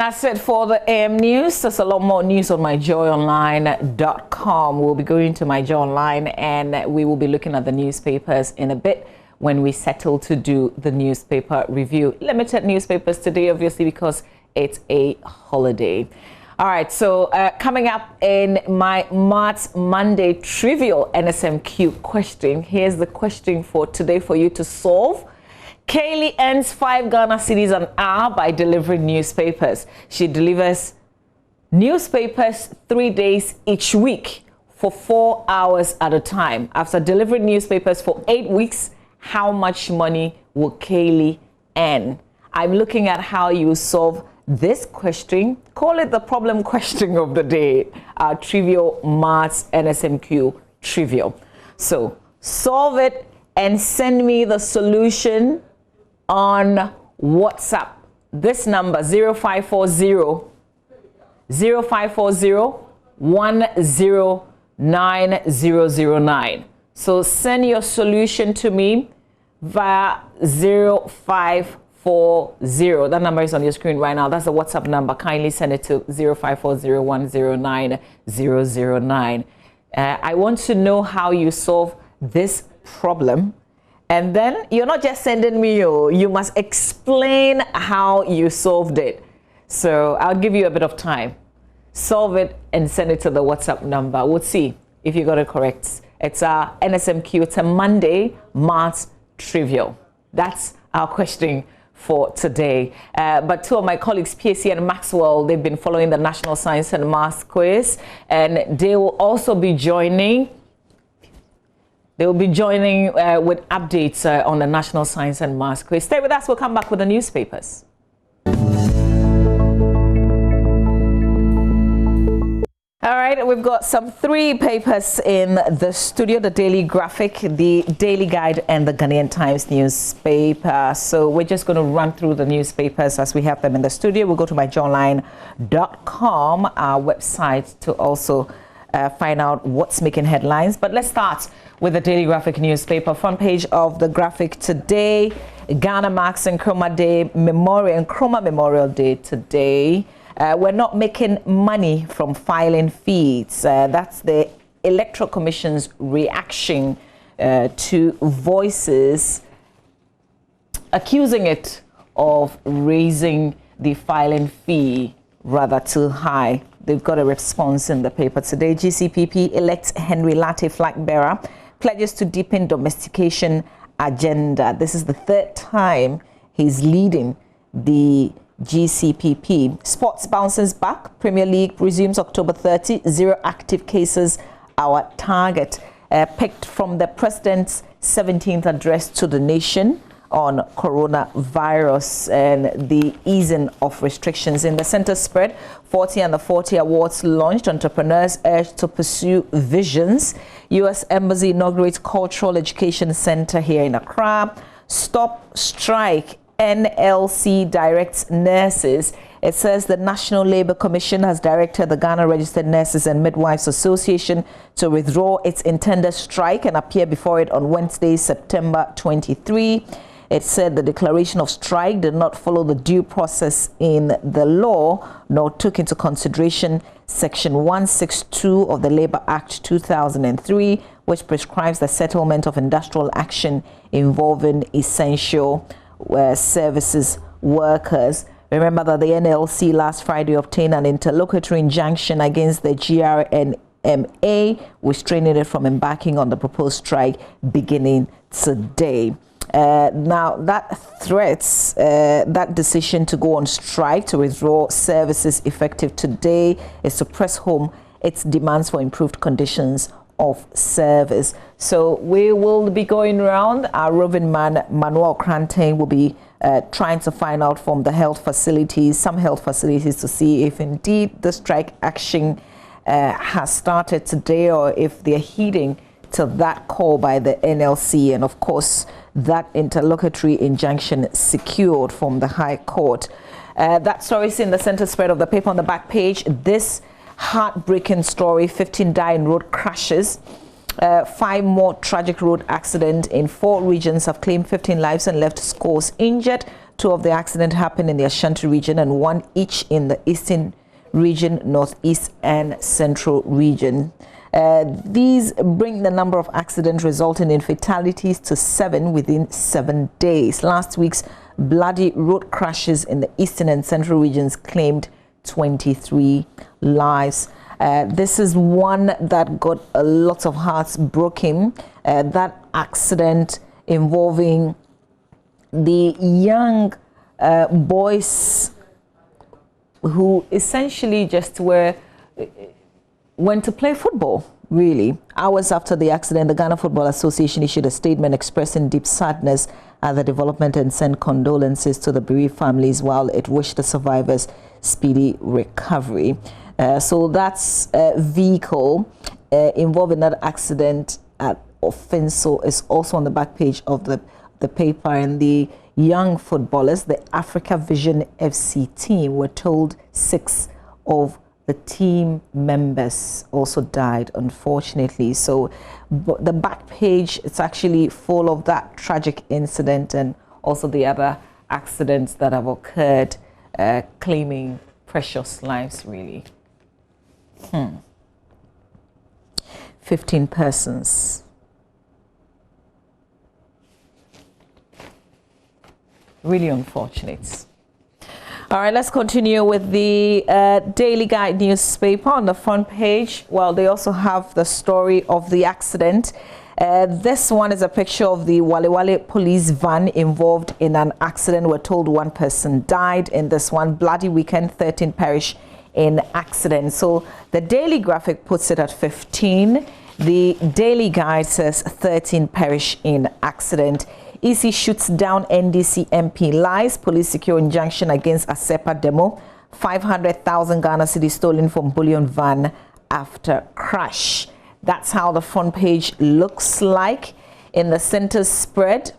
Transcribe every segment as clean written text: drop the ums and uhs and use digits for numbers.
That's it for the AM News. There's a lot more news on myjoyonline.com. We'll be going to My Joy Online and we will be looking at the newspapers in a bit when we settle to do the newspaper review. Limited newspapers today, obviously, because it's a holiday. All right, so coming up in my March Monday trivial NSMQ question, here's the question for today for you to solve. Kaylee earns 5 Ghana cedis an hour by delivering newspapers. She delivers newspapers 3 days each week for 4 hours at a time. After delivering newspapers for 8 weeks, how much money will Kaylee earn? I'm looking at how you solve this question. Call it the problem question of the day. Our trivial March NSMQ trivial. So solve it and send me the solution on WhatsApp. This number 0540 109009. So send your solution to me via 0540. That number is on your screen right now. That's the WhatsApp number. Kindly send it to 0540 109009. I want to know how you solve this problem. And then you're not just sending me, you must explain how you solved it. So I'll give you a bit of time. Solve it and send it to the WhatsApp number. We'll see if you got it correct. It's our NSMQ. It's a Monday March trivial. That's our question for today. But two of my colleagues, PAC and Maxwell, they've been following the National Science and Maths quiz, and they will also be joining. They will be joining with updates on the National Science and Maths quiz. Stay with us. We'll come back with the newspapers. All right, we've got some 3 papers in the studio: the Daily Graphic, the Daily Guide, and the Ghanaian Times newspaper. So we're just going to run through the newspapers as we have them in the studio. We'll go to myjoyonline.com, our website, to also find out what's making headlines. But let's start with the Daily Graphic newspaper. Front page of the Graphic today: Ghana marks Nkrumah Day Memorial, Nkrumah Memorial Day today. We're not making money from filing fees. That's the Electoral Commission's reaction to voices accusing it of raising the filing fee rather too high. They've got a response in the paper today. GCPP elects Henry Latte flag bearer, pledges to deepen domestication agenda. This is the 3rd time he's leading the GCPP. Sports bounces back. Premier League resumes October 30. 0 active cases, our target. Picked from the President's 17th address to the nation on coronavirus and the easing of restrictions. In the center spread, 40 and the 40 awards launched. Entrepreneurs urged to pursue visions. U.S. Embassy inaugurates Cultural Education Center here in Accra. Stop strike. NLC directs nurses. It says the National Labour Commission has directed the Ghana Registered Nurses and Midwives Association to withdraw its intended strike and appear before it on Wednesday, September 23. It said the declaration of strike did not follow the due process in the law, nor took into consideration Section 162 of the Labour Act 2003, which prescribes the settlement of industrial action involving essential services workers. Remember that the NLC last Friday obtained an interlocutory injunction against the GRNMA, restraining it from embarking on the proposed strike beginning today. Now, that threats that decision to go on strike to withdraw services effective today is to press home its demands for improved conditions of service. So we will be going around. Our roving man, Manuel Crantain, will be trying to find out from the health facilities, some health facilities, to see if indeed the strike action has started today or if they're heeding to that call by the NLC, and of course that interlocutory injunction secured from the High Court. That story is in the center spread of the paper on the back page. This heartbreaking story: 15 die in road crashes 5 more tragic road accidents in 4 regions have claimed 15 lives and left scores injured. 2 of the accidents happened in the Ashanti region and 1 each in the Eastern region, Northeast and Central region. These bring the number of accidents resulting in fatalities to 7 within 7 days. Last week's bloody road crashes in the Eastern and Central regions claimed 23 lives. This is one that got a lot of hearts broken. That accident involving the young boys who essentially just went to play football, really. Hours after the accident, the Ghana Football Association issued a statement expressing deep sadness at the development and sent condolences to the bereaved families while it wished the survivors speedy recovery. So that's a vehicle involved in that accident at Offenso is also on the back page of the paper. And the young footballers, the Africa Vision FC team, were told 6 of the team members also died, unfortunately. So the back page, it's actually full of that tragic incident and also the other accidents that have occurred, claiming precious lives, really. 15 persons. Really unfortunate. All right, let's continue with the Daily Guide newspaper. On the front page, well, they also have the story of the accident. This one is a picture of the Wale Wale police van involved in an accident. We're told 1 person died in this one. Bloody weekend, 13 perish in accident. So the Daily Graphic puts it at 15. The Daily Guide says 13 perish in accident. EC shoots down NDC MP lies. Police secure injunction against ASEPA demo. 500,000 Ghana cedis stolen from bullion van after crash. That's how the front page looks like. In the center spread,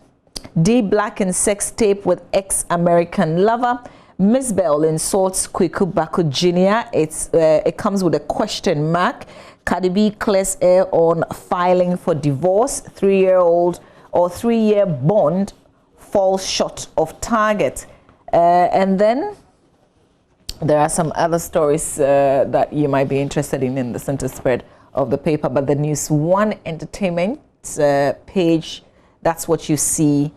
D Black in sex tape with ex-American lover. Miss Bell insults Kweku Bako Jr. It comes with a question mark. Cardi B clears air on filing for divorce. 3-year bond falls short of target. And then there are some other stories that you might be interested in the center spread of the paper. But the News One Entertainment page, that's what you see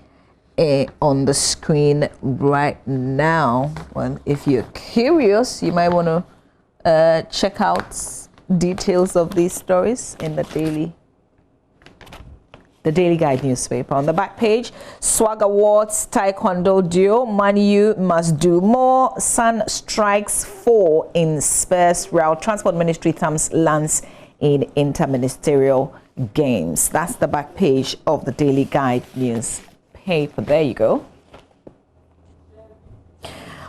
on the screen right now. Well, if you're curious, you might want to check out details of these stories in the Daily Guide newspaper. On the back page, Swag Awards Taekwondo duo, Man U must do more. Sun strikes 4 in Spurs route. Transport Ministry thumbs lands in interministerial games. That's the back page of the Daily Guide newspaper. There you go.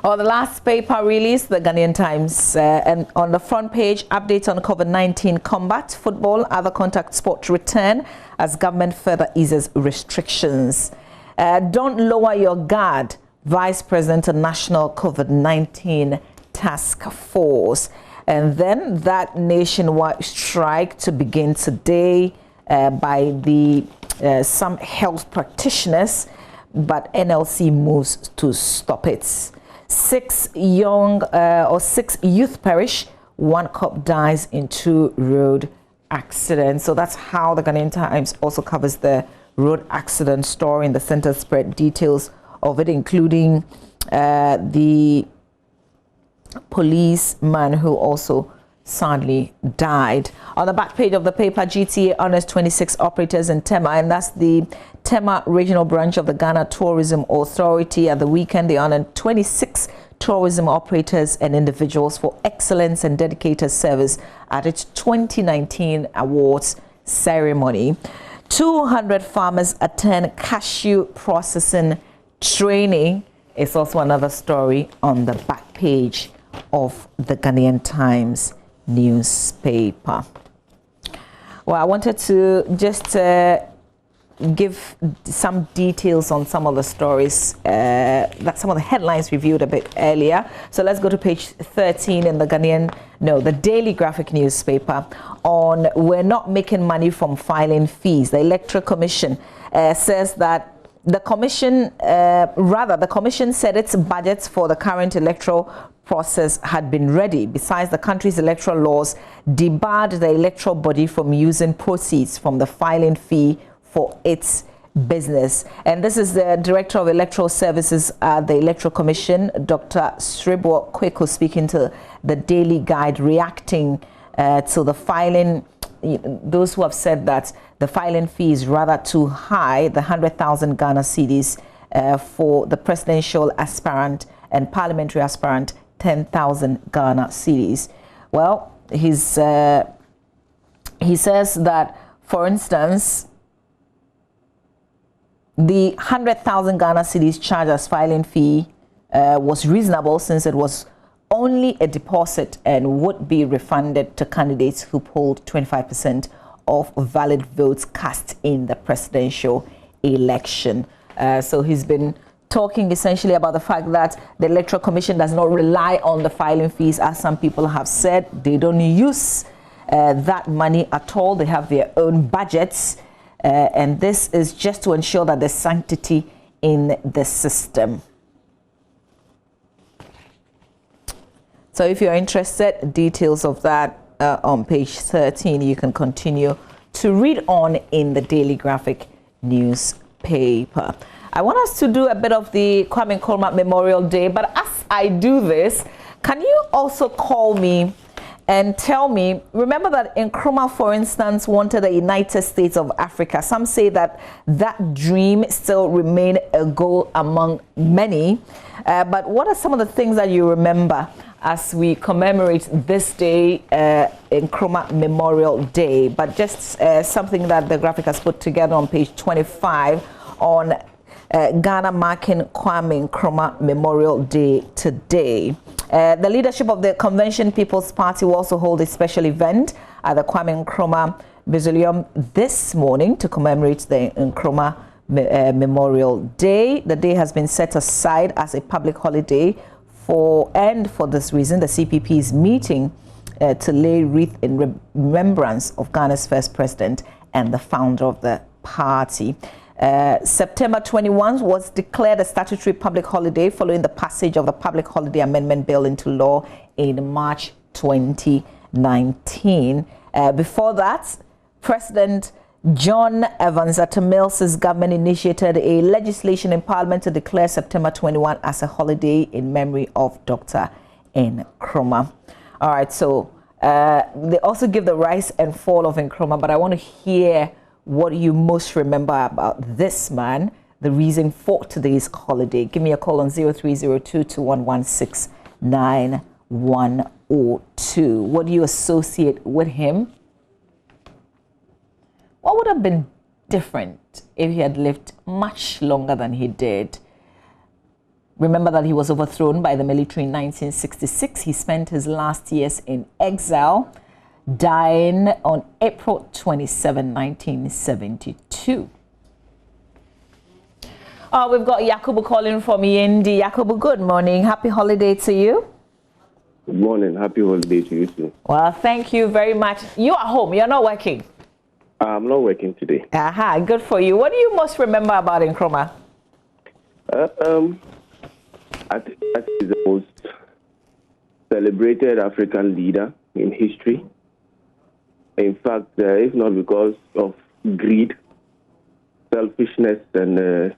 Or the last paper released, the Ghanaian Times, and on the front page, updates on COVID-19 combat, football, other contact sport return as government further eases restrictions. Don't lower your guard, Vice President of National COVID-19 Task Force. And then that nationwide strike to begin today by the some health practitioners, but NLC moves to stop it. 6 youth perish, 1 cop dies in 2 road accidents. So that's how the Ghanaian Times also covers the road accident story in the center spread. Details of it, including the policeman who also sadly died. On the back page of the paper, GTA honors 26 operators in Tema, and that's the Tema regional branch of the Ghana Tourism Authority. At the weekend, they honored 26 tourism operators and individuals for excellence and dedicated service at its 2019 awards ceremony. 200 farmers attend cashew processing training. It's also another story on the back page of the Ghanaian Times newspaper. Well, I wanted to just give some details on some of the stories, that some of the headlines reviewed a bit earlier. So let's go to page 13 in the the Daily Graphic newspaper on we're not making money from filing fees. The Electoral Commission says that the commission said its budgets for the current electoral process had been ready. Besides, the country's electoral laws debarred the electoral body from using proceeds from the filing fee for its business. And this is the Director of Electoral Services at the Electoral Commission, Dr. Sribo Kweko, speaking to the Daily Guide, reacting to the filing. Those who have said that the filing fee is rather too high, the 100,000 Ghana cedis for the presidential aspirant and parliamentary aspirant, 10,000 Ghana cedis. Well, he says that, for instance, the 100,000 Ghana cedis charged as filing fee was reasonable, since it was only a deposit and would be refunded to candidates who polled 25% of valid votes cast in the presidential election. So he's been talking essentially about the fact that the Electoral Commission does not rely on the filing fees, as some people have said. They don't use that money at all. They have their own budgets. And this is just to ensure that there's sanctity in the system. So if you're interested, details of that on page 13, you can continue to read on in the Daily Graphic newspaper. I want us to do a bit of the Kwame Nkrumah Memorial Day, but as I do this, can you also call me and tell me, remember that Nkrumah, for instance, wanted the United States of Africa. Some say that that dream still remains a goal among many. But what are some of the things that you remember as we commemorate this day, Nkrumah Memorial Day? But just something that the graphic has put together on page 25 on Ghana marking Kwame Nkrumah Memorial Day today. The leadership of the Convention People's Party will also hold a special event at the Kwame Nkrumah Mausoleum this morning to commemorate the Nkrumah Memorial Day. The day has been set aside as a public holiday for this reason, the CPP is meeting to lay wreath in remembrance of Ghana's first president and the founder of the party. September 21 was declared a statutory public holiday following the passage of the Public Holiday Amendment Bill into law in March 2019. Before that, President John Evans Atta Mills's government initiated a legislation in Parliament to declare September 21 as a holiday in memory of Dr. Nkrumah. All right, so they also give the rise and fall of Nkrumah, but I want to hear what you most remember about this man, the reason for today's holiday. Give me a call on 0302-211-690102. What do you associate with him? What would have been different if he had lived much longer than he did? Remember that he was overthrown by the military in 1966. He spent his last years in exile, dying on April 27, 1972. Oh, we've got Yakubu calling from Yendi. Yakubu, good morning. Happy holiday to you. Good morning. Happy holiday to you too. Well, thank you very much. You are home. You're not working. I'm not working today. Aha, good for you. What do you most remember about Nkrumah? I think he's the most celebrated African leader in history. In fact, if not because of greed, selfishness, and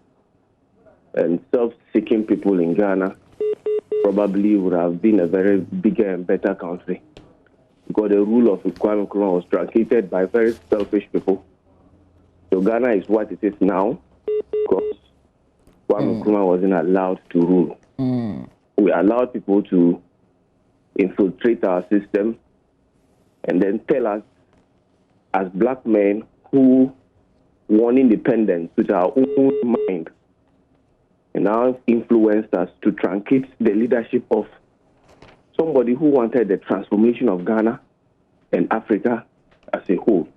self-seeking people in Ghana, probably would have been a very bigger and better country. Because the rule of Kwame Nkrumah was truncated by very selfish people. So Ghana is what it is now because Kwame Nkrumah wasn't allowed to rule. We allowed people to infiltrate our system and then tell us, as black men who won independence with our own mind, and now influenced us to truncate the leadership of somebody who wanted the transformation of Ghana and Africa as a whole.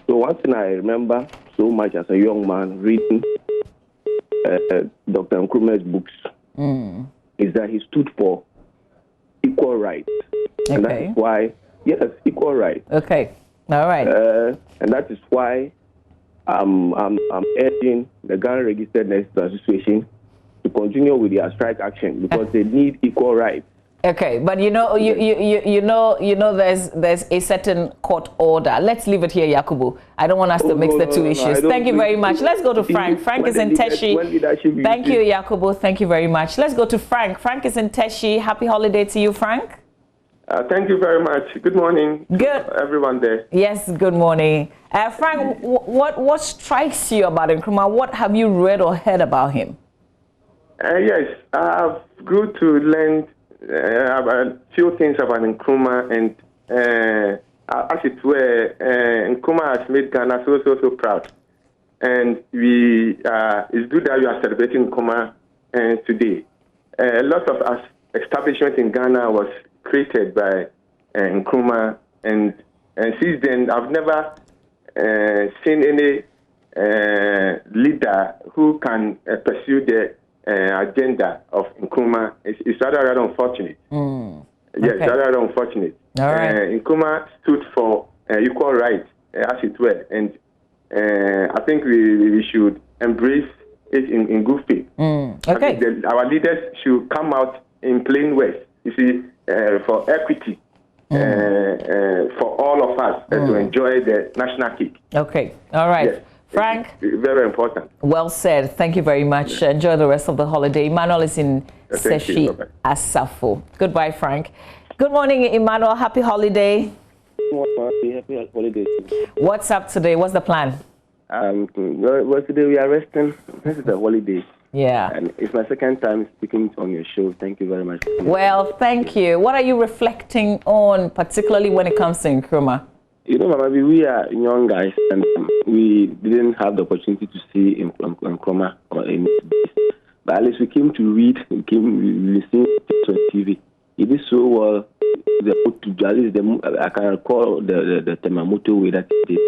So one thing I remember so much as a young man reading Dr. Nkrumah's books is that he stood for equal rights. Okay. And that is why, yes, equal rights. Okay. All right. And that is why I'm urging the Ghana Registered Nurses Association to continue with their strike action because they need equal rights. Okay, but you know, there's a certain court order. Let's leave it here, Yakubu. I don't want us to mix the two issues. Thank you very much. Let's go to Frank. Frank is in Teshi. Thank you, Yakubu. Thank you very much. Let's go to Frank. Frank is in Teshi. Happy holiday to you, Frank. Thank you very much. Good morning. Good. Everyone there. Yes, good morning. Frank, what strikes you about Nkrumah? What have you read or heard about him? Yes, I've grew to learn a few things about Nkrumah, and as it were, Nkrumah has made Ghana so proud. And it's good that we are celebrating Nkrumah today. A lot of establishment in Ghana was created by Nkrumah, and since then I've never seen any leader who can pursue the agenda of Nkrumah. It's rather unfortunate. Yes, rather unfortunate. All right. Nkrumah stood for equal rights, as it were, and I think we should embrace it in good faith. Okay. Our leaders should come out in plain words. You see, for equity, for all of us to enjoy the national cake. Okay. All right. Yes. Frank? Very important. Well said. Thank you very much. Enjoy the rest of the holiday. Emmanuel is in Seshi Asafo. Goodbye, Frank. Good morning, Emmanuel. Happy holiday. Happy holiday. What's up today? What's the plan? Well, today we are resting. This is a holiday. Yeah. And it's my second time speaking on your show. Thank you very much. Well, thank you. What are you reflecting on, particularly when it comes to Nkrumah? You know, Mama, we are young guys, and we didn't have the opportunity to see Nkrumah or any. But at least we came to read. We seen it on TV. He did so well. I can recall the Temamoto way that he did.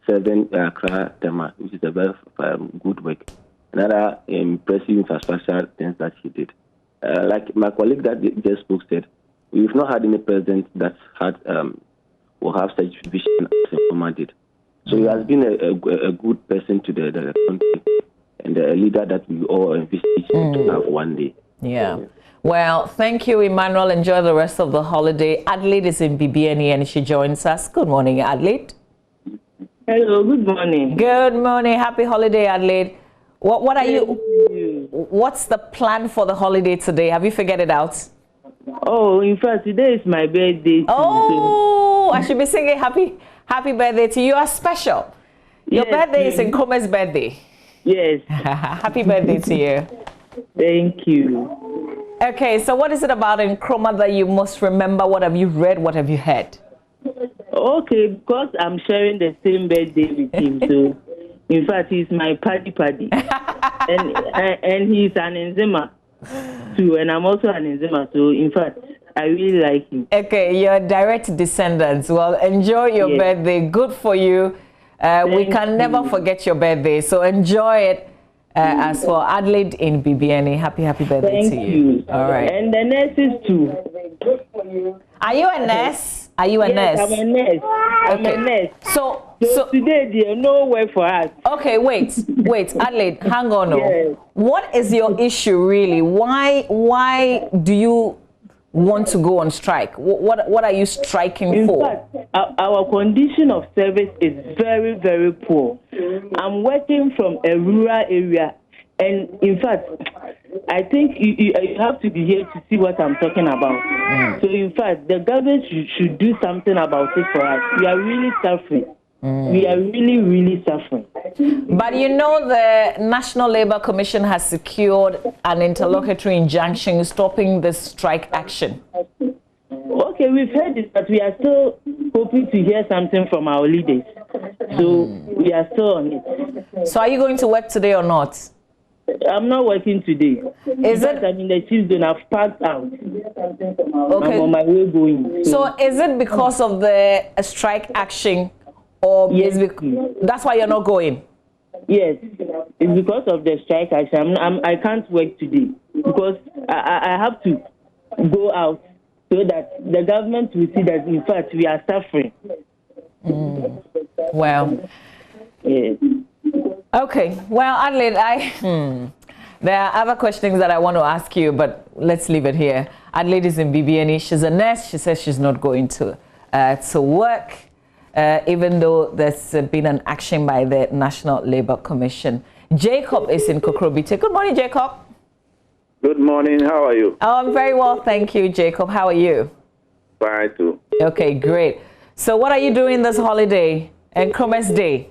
7 Accra Tema, which is a very good work. Another impressive infrastructure things that he did. Like my colleague that just spoke said, we've not had any president that had will have such vision as Nkrumah did. So he has been a good person to the country and a leader that we all envisage to have one day. Yeah. Well, thank you, Emmanuel. Enjoy the rest of the holiday. Adelaide is in BBNE and she joins us. Good morning, Adelaide. Hello, good morning. Good morning. Happy holiday, Adelaide. What are you? What's the plan for the holiday today? Have you figured it out? Oh, in fact, today is my birthday. Oh, I should be singing happy birthday to you. You are special. Your birthday is Nkrumah's birthday. Yes. Happy birthday to you. Thank you. Okay, so what is it about Nkrumah that you most remember? What have you read? What have you heard? Okay, because I'm sharing the same birthday with him, so in fact, he's my paddy. and he's an Nzema too, and I'm also an Nzema, so in fact, I really like him. Okay, you're direct descendants. Well, enjoy your birthday. Good for you. We can never forget your birthday, so enjoy it. As for Adelaide in BBNE, happy birthday to you. All right. And the nurses too. Are you a nurse? Are you a nurse? I'm a nurse. I'm a nurse. So today there's no work for us. Okay, wait, Adelaide, hang on. Yes. What is your issue really? Why do you want to go on strike? What are you striking for? In fact, our condition of service is very, very poor. I'm working from a rural area, and in fact, I think you have to be here to see what I'm talking about. So in fact, the government should do something about it for us. We are really suffering. We are really, really suffering. But you know, the National Labour Commission has secured an interlocutory injunction stopping this strike action. Okay, we've heard it, but we are still hoping to hear something from our leaders. So we are still on it. So are you going to work today or not? I'm not working today. Is it? I'm in the Tuesday. I've packed out. Okay. I'm on my way going. So is it because of the strike action? Or yes. that's why you're not going? Yes, it's because of the strike action. I can't work today because I have to go out so that the government will see that in fact we are suffering. Well, Yes. okay. Well, Adelaide, there are other questions that I want to ask you, but let's leave it here. Adelaide is in BBNE. She's a nurse. She says she's not going to work, even though there's been an action by the National Labour Commission. Jacob is in Kokrobite. Good morning, Jacob. Good morning. How are you? Oh, I'm very well, thank you, Jacob. How are you? Fine too. Okay, great. So what are you doing this holiday and Christmas Day?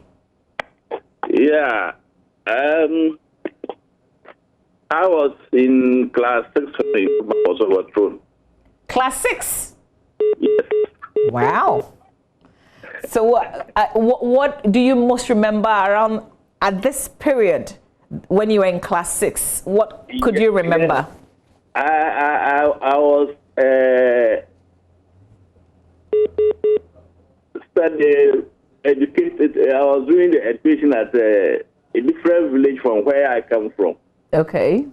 Yeah. I was in class 6 when I was overthrown. Class 6? Yes. Wow. So what do you most remember around at this period when you were in class 6? What could you remember? I was educated. I was doing the education at a different village from where I come from. Okay.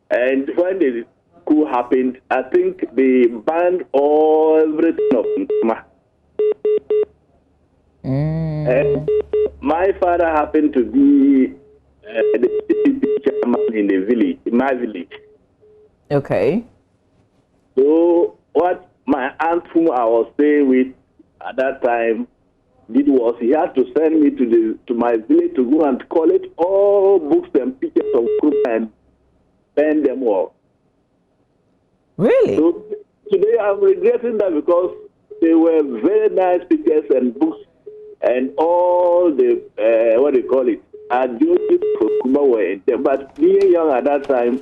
And when the coup happened, I think they banned everything of Nkuma. And my father happened to be the chairman in the village, in my village. Okay. So what my aunt, whom I was staying with at that time, did was he had to send me to my village to go and collect all books and pictures of Nkuma and burn them all. Really? So today I'm regretting that because they were very nice pictures and books and all the what do you call it? Ideologies for Nkuma were in them. But being young at that time,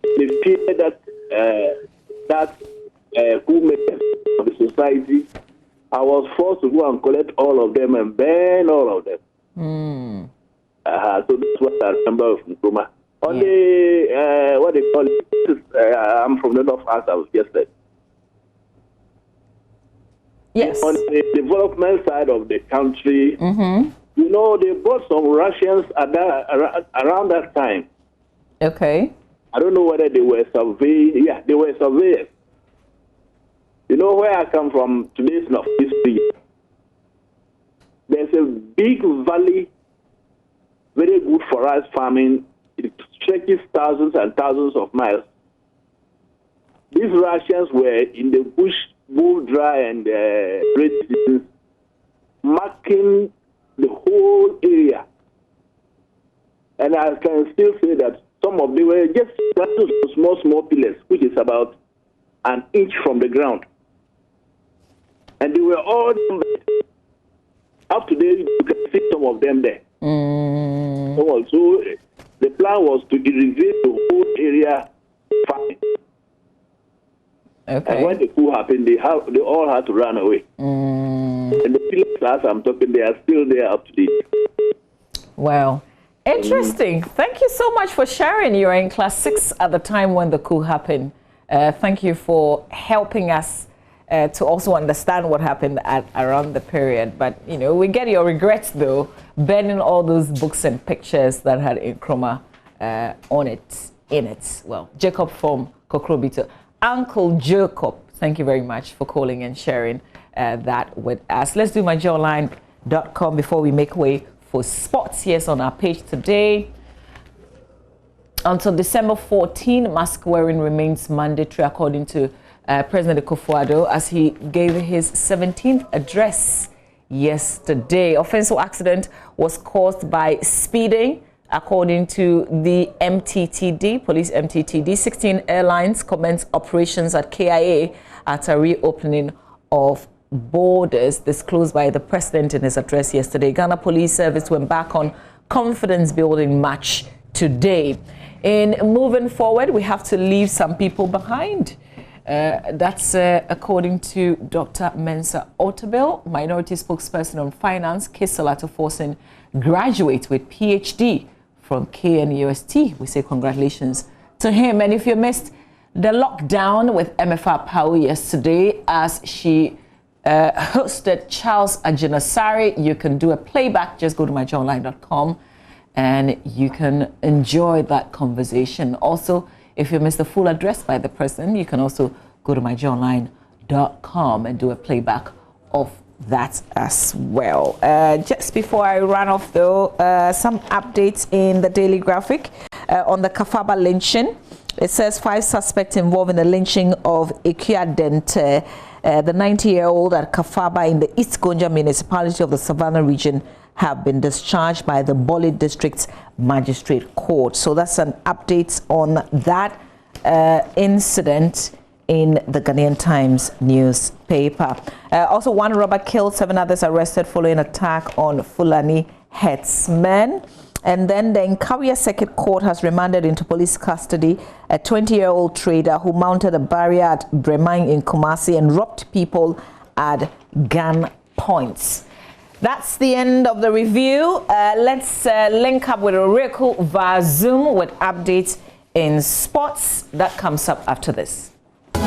the fear that coup makers of the society, I was forced to go and collect all of them and burn all of them. So that's what I remember of Nkuma. On the, what they call it, I'm from the North, as I was just said. Yes. On the development side of the country, you know, they brought some Russians at around that time. Okay. I don't know whether they were surveying. Yeah, they were surveyors. You know where I come from, today's North East region. There's a big valley, very good for rice farming. It stretches thousands and thousands of miles. These Russians were in the bush, bull dry and red seasons, marking the whole area. And I can still say that some of them were just small pillars, which is about an inch from the ground. And they were all up to date. You can see some of them there. So the plan was to irrigate the whole area farming. Okay. And when the coup happened, they all had to run away. And the pillars, as I'm talking, they are still there up to date. Well, interesting. Thank you so much for sharing. You were in class 6 at the time when the coup happened. Thank you for helping us to also understand what happened around the period. But, you know, we get your regrets, though, burning all those books and pictures that had Nkrumah in it. Well, Jacob from Kokrobito. Uncle Jacob, thank you very much for calling and sharing that with us. Let's do myjoyline.com before we make way for sports. Yes, on our page today. Until December 14, mask wearing remains mandatory, according to President Akufo-Addo, as he gave his 17th address yesterday. Offensive accident was caused by speeding, according to the MTTD, police MTTD. 16 airlines commenced operations at KIA at a reopening of borders, disclosed by the president in his address yesterday. Ghana Police Service went back on confidence-building march today. In moving forward, we have to leave some people behind. That's according to Dr. Mensa Otabil, minority spokesperson on finance. Kisela Forsen, graduate with PhD from KNUST. We say congratulations to him. And if you missed the lockdown with MFA Pau yesterday, as she hosted Charles Ajinasari. You can do a playback. Just go to myjoyonline.com and you can enjoy that conversation. Also, if you missed the full address by the person, you can also go to myjoyonline.com and do a playback of that as well. Just before I run off though, some updates in the Daily Graphic on the Kafaba lynching. It says 5 suspects involved in the lynching of Ikia Dente, the 90-year-old at Kafaba in the East Gonja municipality of the Savannah region, have been discharged by the Boli District Magistrate Court. So that's an update on that incident in the Ghanaian Times newspaper. Also, 1 robber killed, 7 others arrested following attack on Fulani headsmen. And then the Nkawia Circuit Court has remanded into police custody a 20-year-old trader who mounted a barrier at Bremang in Kumasi and robbed people at gun points. That's the end of the review. Let's link up with Oreku via Zoom with updates in sports. That comes up after this.